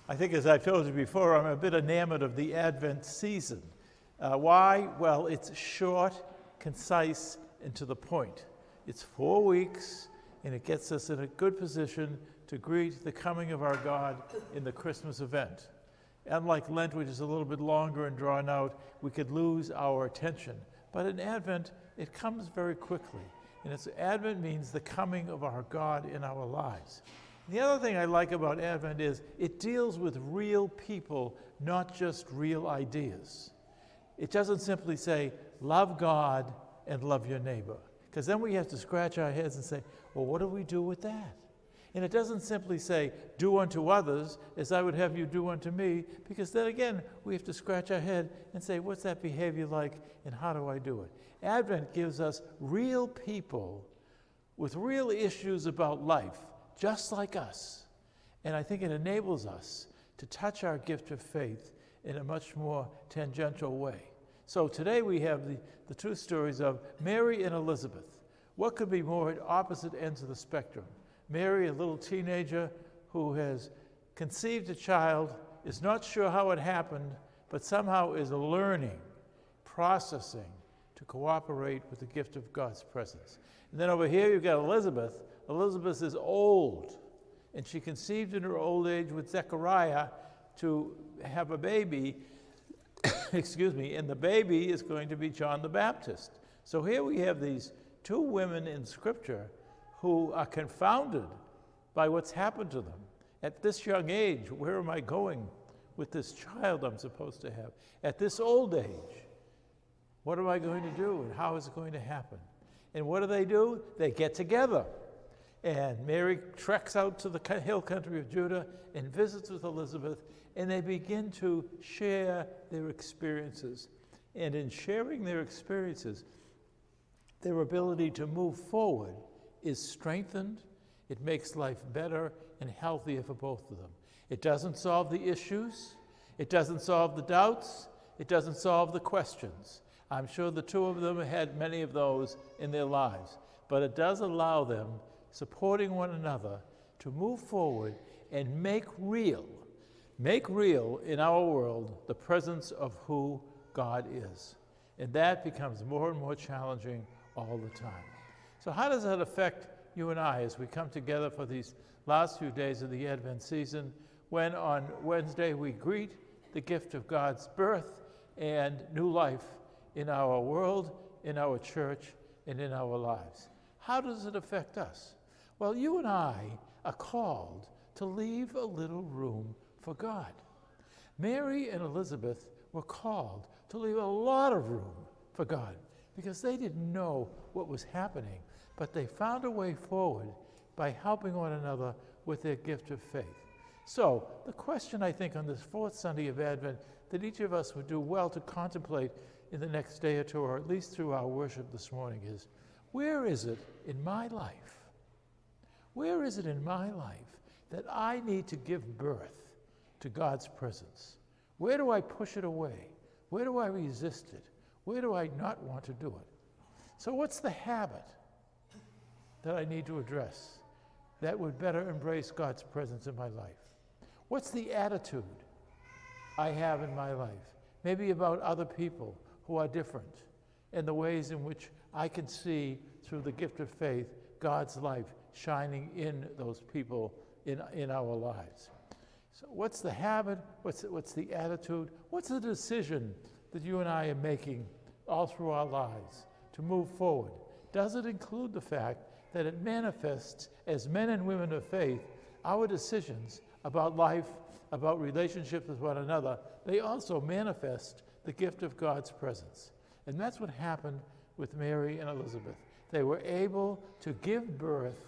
I think, as I've told you before, I'm a bit enamored of the Advent season. Why? Well, it's short, concise, and to the point. It's 4 weeks, and it gets us in a good position to greet the coming of our God in the Christmas event. Unlike Lent, which is a little bit longer and drawn out, we could lose our attention. But in Advent, it comes very quickly. And Advent means the coming of our God in our lives. The other thing I like about Advent is it deals with real people, not just real ideas. It doesn't simply say, love God and love your neighbor. Because then we have to scratch our heads and say, well, what do we do with that? And it doesn't simply say, do unto others as I would have you do unto me, because then again, we have to scratch our head and say, what's that behavior like and how do I do it? Advent gives us real people with real issues about life, just like us. And I think it enables us to touch our gift of faith in a much more tangential way. So today we have the two stories of Mary and Elizabeth. What could be more at opposite ends of the spectrum? Mary, a little teenager who has conceived a child, is not sure how it happened, but somehow is learning, processing to cooperate with the gift of God's presence. And then over here you've got Elizabeth. Elizabeth is old, and she conceived in her old age with Zechariah to have a baby, excuse me, and the baby is going to be John the Baptist. So here we have these two women in Scripture who are confounded by what's happened to them. At this young age, where am I going with this child I'm supposed to have? At this old age, what am I going to do and how is it going to happen? And what do? They get together. And Mary treks out to the hill country of Judah and visits with Elizabeth, and they begin to share their experiences. And in sharing their experiences, their ability to move forward is strengthened. It makes life better and healthier for both of them. It doesn't solve the issues. It doesn't solve the doubts. It doesn't solve the questions. I'm sure the two of them had many of those in their lives. But it does allow them, supporting one another, to move forward and make real in our world the presence of who God is. And that becomes more and more challenging all the time. So how does that affect you and I as we come together for these last few days of the Advent season, when on Wednesday we greet the gift of God's birth and new life in our world, in our church, and in our lives? How does it affect us? Well, you and I are called to leave a little room for God. Mary and Elizabeth were called to leave a lot of room for God because they didn't know what was happening, but they found a way forward by helping one another with their gift of faith. So the question, I think, on this fourth Sunday of Advent that each of us would do well to contemplate in the next day or two, or at least through our worship this morning, is where is it in my life? Where is it in my life that I need to give birth to God's presence? Where do I push it away? Where do I resist it? Where do I not want to do it? So what's the habit that I need to address that would better embrace God's presence in my life? What's the attitude I have in my life? Maybe about other people who are different, and the ways in which I can see through the gift of faith God's life shining in those people in our lives. So what's the habit? What's the attitude? What's the decision that you and I are making all through our lives to move forward? Does it include the fact that it manifests as men and women of faith, our decisions about life, about relationships with one another, they also manifest the gift of God's presence. And that's what happened with Mary and Elizabeth. They were able to give birth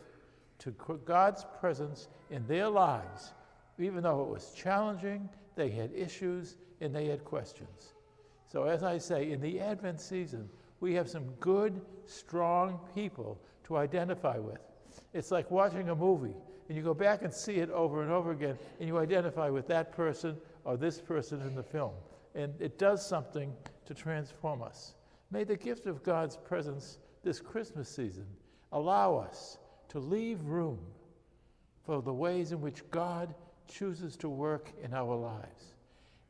to God's presence in their lives, even though it was challenging, they had issues, and they had questions. So as I say, in the Advent season, we have some good, strong people to identify with. It's like watching a movie, and you go back and see it over and over again, and you identify with that person or this person in the film. And it does something to transform us. May the gift of God's presence this Christmas season allow us to leave room for the ways in which God chooses to work in our lives.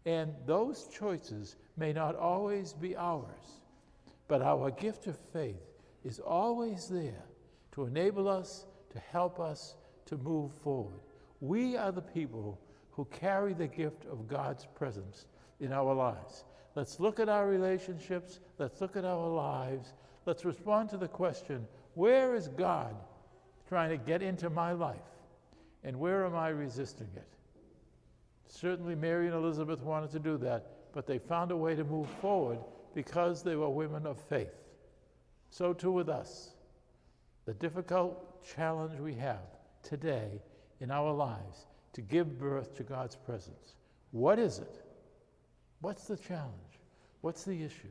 And those choices may not always be ours, but our gift of faith is always there to enable us, to help us to move forward. We are the people who carry the gift of God's presence in our lives. Let's look at our relationships. Let's look at our lives. Let's respond to the question, where is God trying to get into my life? And where am I resisting it? Certainly Mary and Elizabeth wanted to do that, but they found a way to move forward because they were women of faith. So too with us. The difficult challenge we have today in our lives to give birth to God's presence. What is it? What's the challenge? What's the issue?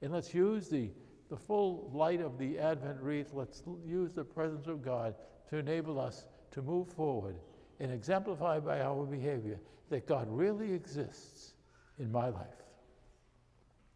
And let's use the full light of the Advent wreath. Let's use the presence of God to enable us to move forward and exemplify by our behavior that God really exists in my life.